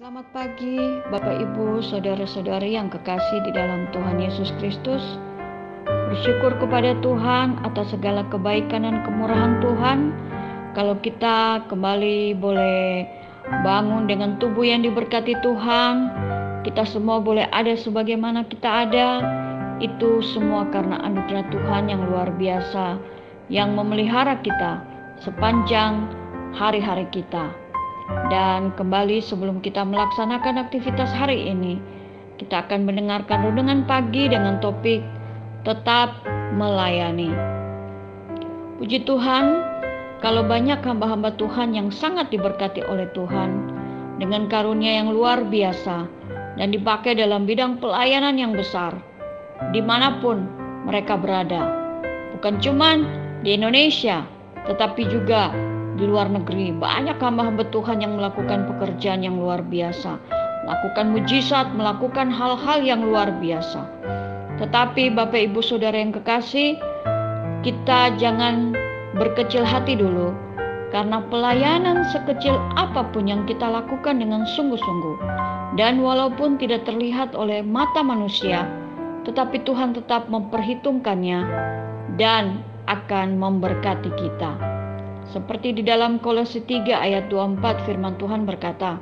Selamat pagi, Bapak Ibu, saudara-saudari yang kekasih di dalam Tuhan Yesus Kristus. Bersyukur kepada Tuhan atas segala kebaikan dan kemurahan Tuhan. Kalau kita kembali boleh bangun dengan tubuh yang diberkati Tuhan, kita semua boleh ada sebagaimana kita ada, itu semua karena anugerah Tuhan yang luar biasa, yang memelihara kita sepanjang hari-hari kita. Dan kembali sebelum kita melaksanakan aktivitas hari ini, kita akan mendengarkan renungan pagi dengan topik tetap melayani. Puji Tuhan, kalau banyak hamba-hamba Tuhan yang sangat diberkati oleh Tuhan dengan karunia yang luar biasa dan dipakai dalam bidang pelayanan yang besar dimanapun mereka berada, bukan cuma di Indonesia tetapi juga di luar negeri. Banyak hamba-hamba Tuhan yang melakukan pekerjaan yang luar biasa, melakukan mujizat, melakukan hal-hal yang luar biasa. Tetapi Bapak Ibu Saudara yang kekasih, kita jangan berkecil hati dulu, karena pelayanan sekecil apapun yang kita lakukan dengan sungguh-sungguh, dan walaupun tidak terlihat oleh mata manusia, tetapi Tuhan tetap memperhitungkannya dan akan memberkati kita. Seperti di dalam Kolose 3 ayat 24 firman Tuhan berkata,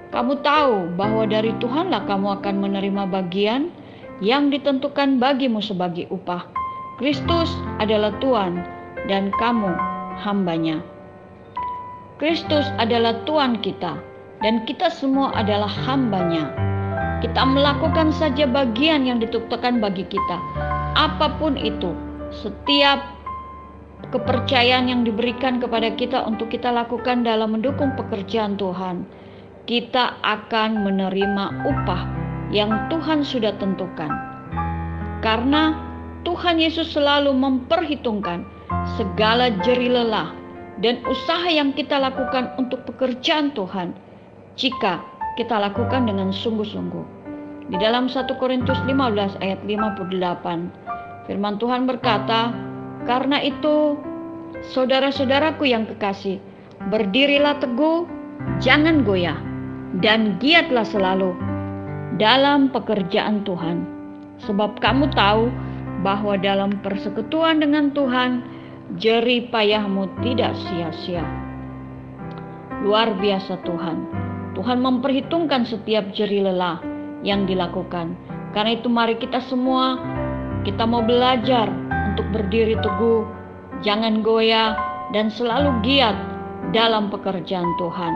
"Kamu tahu bahwa dari Tuhanlah kamu akan menerima bagian yang ditentukan bagimu sebagai upah. Kristus adalah Tuhan dan kamu hambanya." Kristus adalah Tuhan kita dan kita semua adalah hambanya. Kita melakukan saja bagian yang ditentukan bagi kita. Apapun itu, setiap kepercayaan yang diberikan kepada kita untuk kita lakukan dalam mendukung pekerjaan Tuhan, kita akan menerima upah yang Tuhan sudah tentukan. Karena Tuhan Yesus selalu memperhitungkan segala jerih lelah dan usaha yang kita lakukan untuk pekerjaan Tuhan jika kita lakukan dengan sungguh-sungguh. Di dalam 1 Korintus 15 ayat 58, firman Tuhan berkata, "Karena itu, saudara-saudaraku yang kekasih, berdirilah teguh, jangan goyah, dan giatlah selalu dalam pekerjaan Tuhan. Sebab kamu tahu bahwa dalam persekutuan dengan Tuhan, jerih payahmu tidak sia-sia." Luar biasa Tuhan. Tuhan memperhitungkan setiap jerih lelah yang dilakukan. Karena itu mari kita semua, kita mau belajar untuk berdiri teguh, jangan goyah, dan selalu giat dalam pekerjaan Tuhan.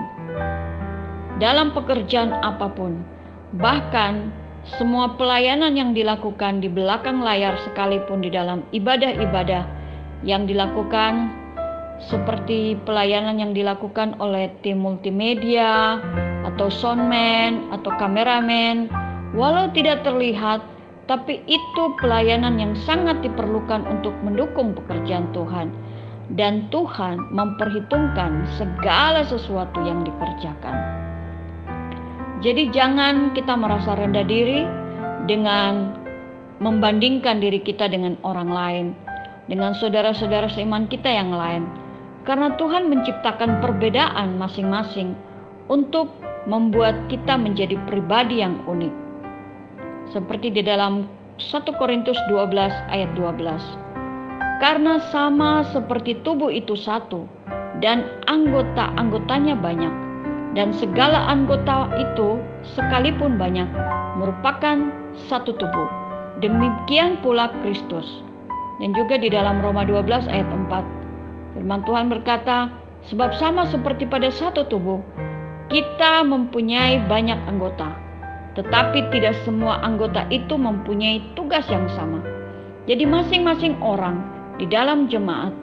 Dalam pekerjaan apapun, bahkan semua pelayanan yang dilakukan di belakang layar sekalipun di dalam ibadah-ibadah yang dilakukan, seperti pelayanan yang dilakukan oleh tim multimedia, atau soundman, atau kameramen, walau tidak terlihat, tapi itu pelayanan yang sangat diperlukan untuk mendukung pekerjaan Tuhan. Dan Tuhan memperhitungkan segala sesuatu yang dikerjakan. Jadi jangan kita merasa rendah diri dengan membandingkan diri kita dengan orang lain, dengan saudara-saudara seiman kita yang lain. Karena Tuhan menciptakan perbedaan masing-masing untuk membuat kita menjadi pribadi yang unik. Seperti di dalam 1 Korintus 12 ayat 12. "Karena sama seperti tubuh itu satu, dan anggota-anggotanya banyak, dan segala anggota itu sekalipun banyak, merupakan satu tubuh. Demikian pula Kristus." Dan juga di dalam Roma 12 ayat 4, firman Tuhan berkata, "Sebab sama seperti pada satu tubuh, kita mempunyai banyak anggota, tetapi tidak semua anggota itu mempunyai tugas yang sama." Jadi masing-masing orang di dalam jemaat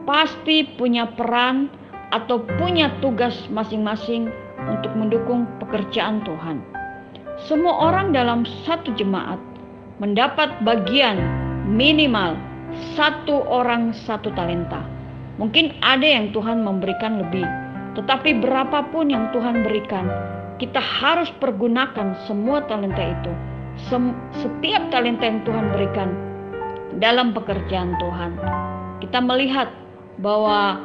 pasti punya peran atau punya tugas masing-masing untuk mendukung pekerjaan Tuhan. Semua orang dalam satu jemaat mendapat bagian minimal satu orang satu talenta. Mungkin ada yang Tuhan memberikan lebih, tetapi berapapun yang Tuhan berikan, kita harus pergunakan semua talenta itu. Setiap talenta yang Tuhan berikan dalam pekerjaan Tuhan. Kita melihat bahwa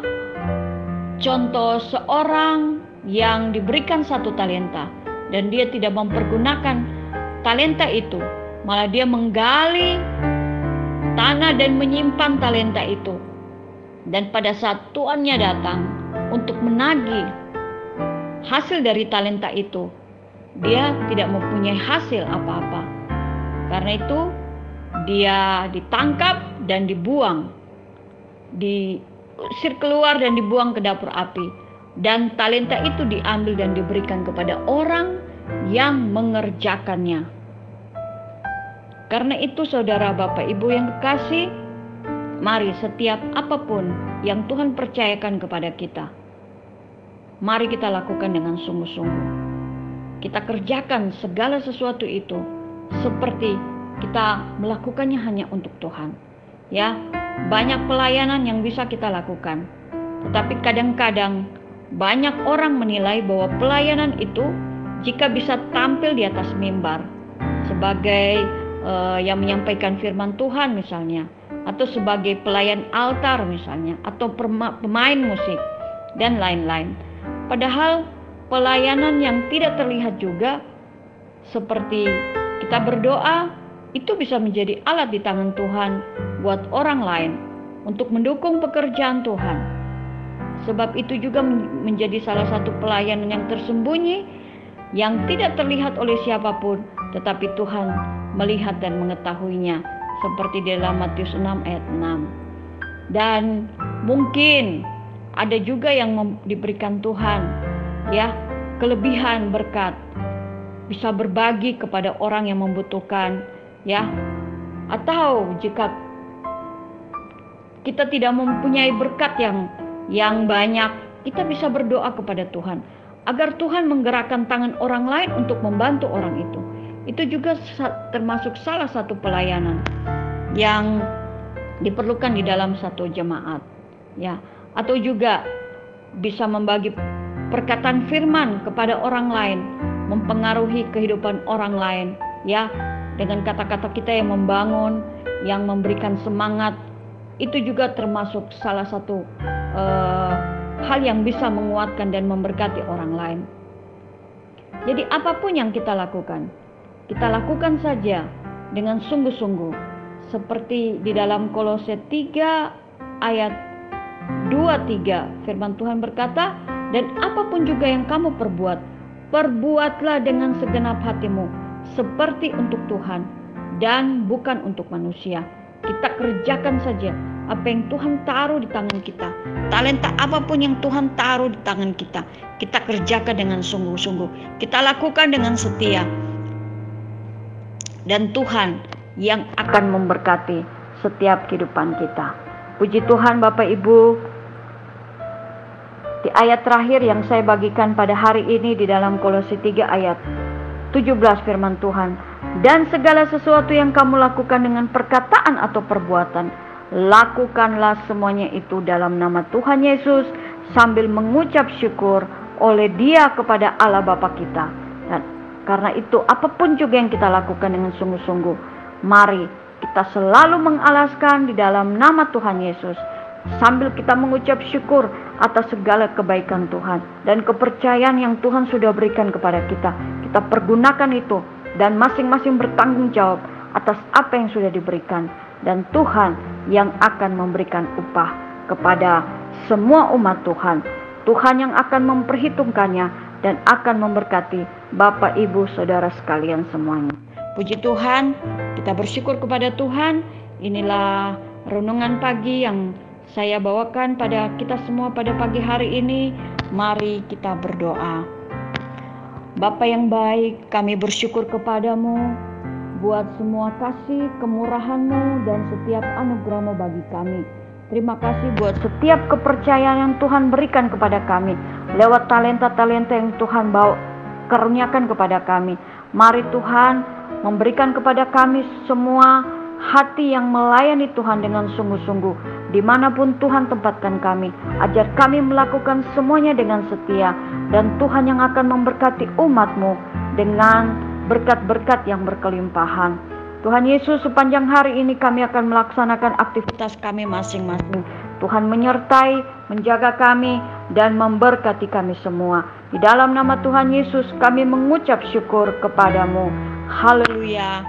contoh seorang yang diberikan satu talenta, dan dia tidak mempergunakan talenta itu, malah dia menggali tanah dan menyimpan talenta itu. Dan pada saat tuannya datang untuk menagih hasil dari talenta itu, dia tidak mempunyai hasil apa-apa. Karena itu dia ditangkap dan dibuang, diusir keluar dan dibuang ke dapur api. Dan talenta itu diambil dan diberikan kepada orang yang mengerjakannya. Karena itu saudara, Bapak, Ibu yang kekasih, mari setiap apapun yang Tuhan percayakan kepada kita, mari kita lakukan dengan sungguh-sungguh. Kita kerjakan segala sesuatu itu seperti kita melakukannya hanya untuk Tuhan. Ya, banyak pelayanan yang bisa kita lakukan. Tetapi kadang-kadang banyak orang menilai bahwa pelayanan itu jika bisa tampil di atas mimbar sebagai yang menyampaikan firman Tuhan misalnya, atau sebagai pelayan altar misalnya, atau pemain musik dan lain-lain. Padahal pelayanan yang tidak terlihat juga, seperti kita berdoa, itu bisa menjadi alat di tangan Tuhan buat orang lain untuk mendukung pekerjaan Tuhan. Sebab itu juga menjadi salah satu pelayanan yang tersembunyi, yang tidak terlihat oleh siapapun, tetapi Tuhan melihat dan mengetahuinya, seperti di dalam Matius 6 ayat 6. Dan mungkin ada juga yang diberikan Tuhan, ya, kelebihan berkat, bisa berbagi kepada orang yang membutuhkan, ya. Atau jika kita tidak mempunyai berkat yang banyak, kita bisa berdoa kepada Tuhan agar Tuhan menggerakkan tangan orang lain untuk membantu orang itu. Itu juga termasuk salah satu pelayanan yang diperlukan di dalam satu jemaat, ya. Atau juga bisa membagi perkataan firman kepada orang lain, mempengaruhi kehidupan orang lain, ya, dengan kata-kata kita yang membangun, yang memberikan semangat. Itu juga termasuk salah satu hal yang bisa menguatkan dan memberkati orang lain. Jadi apapun yang kita lakukan saja dengan sungguh-sungguh, seperti di dalam Kolose 3 ayat 2-3, firman Tuhan berkata, dan apapun juga yang kamu perbuat, perbuatlah dengan segenap hatimu, seperti untuk Tuhan dan bukan untuk manusia. Kita kerjakan saja apa yang Tuhan taruh di tangan kita. Talenta apapun yang Tuhan taruh di tangan kita, kita kerjakan dengan sungguh-sungguh. Kita lakukan dengan setia. Dan Tuhan yang akan memberkati setiap kehidupan kita. Puji Tuhan, Bapak Ibu. Di ayat terakhir yang saya bagikan pada hari ini di dalam Kolose 3 ayat 17, firman Tuhan, dan segala sesuatu yang kamu lakukan dengan perkataan atau perbuatan, lakukanlah semuanya itu dalam nama Tuhan Yesus, sambil mengucap syukur oleh Dia kepada Allah Bapa kita. Dan karena itu apapun juga yang kita lakukan dengan sungguh-sungguh, mari kita selalu mengalaskan di dalam nama Tuhan Yesus, sambil kita mengucap syukur atas segala kebaikan Tuhan dan kepercayaan yang Tuhan sudah berikan kepada kita. Kita pergunakan itu dan masing-masing bertanggung jawab atas apa yang sudah diberikan. Dan Tuhan yang akan memberikan upah kepada semua umat Tuhan. Tuhan yang akan memperhitungkannya dan akan memberkati Bapak, Ibu, Saudara sekalian semuanya. Puji Tuhan, kita bersyukur kepada Tuhan. Inilah renungan pagi yang saya bawakan pada kita semua pada pagi hari ini. Mari kita berdoa. Bapa yang baik, kami bersyukur kepadamu buat semua kasih, kemurahan-Mu dan setiap anugerah-Mu bagi kami. Terima kasih buat setiap kepercayaan yang Tuhan berikan kepada kami lewat talenta-talenta yang Tuhan karuniakan kepada kami. Mari Tuhan memberikan kepada kami semua hati yang melayani Tuhan dengan sungguh-sungguh. Dimanapun Tuhan tempatkan kami, ajar kami melakukan semuanya dengan setia. Dan Tuhan yang akan memberkati umat-Mu dengan berkat-berkat yang berkelimpahan. Tuhan Yesus, sepanjang hari ini kami akan melaksanakan aktivitas kami masing-masing. Tuhan menyertai, menjaga kami, dan memberkati kami semua. Di dalam nama Tuhan Yesus kami mengucap syukur kepadamu. Haleluya.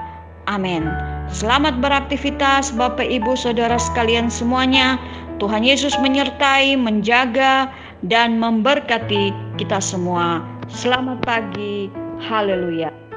Amin. Selamat beraktivitas Bapak Ibu Saudara sekalian semuanya. Tuhan Yesus menyertai, menjaga, dan memberkati kita semua. Selamat pagi. Haleluya.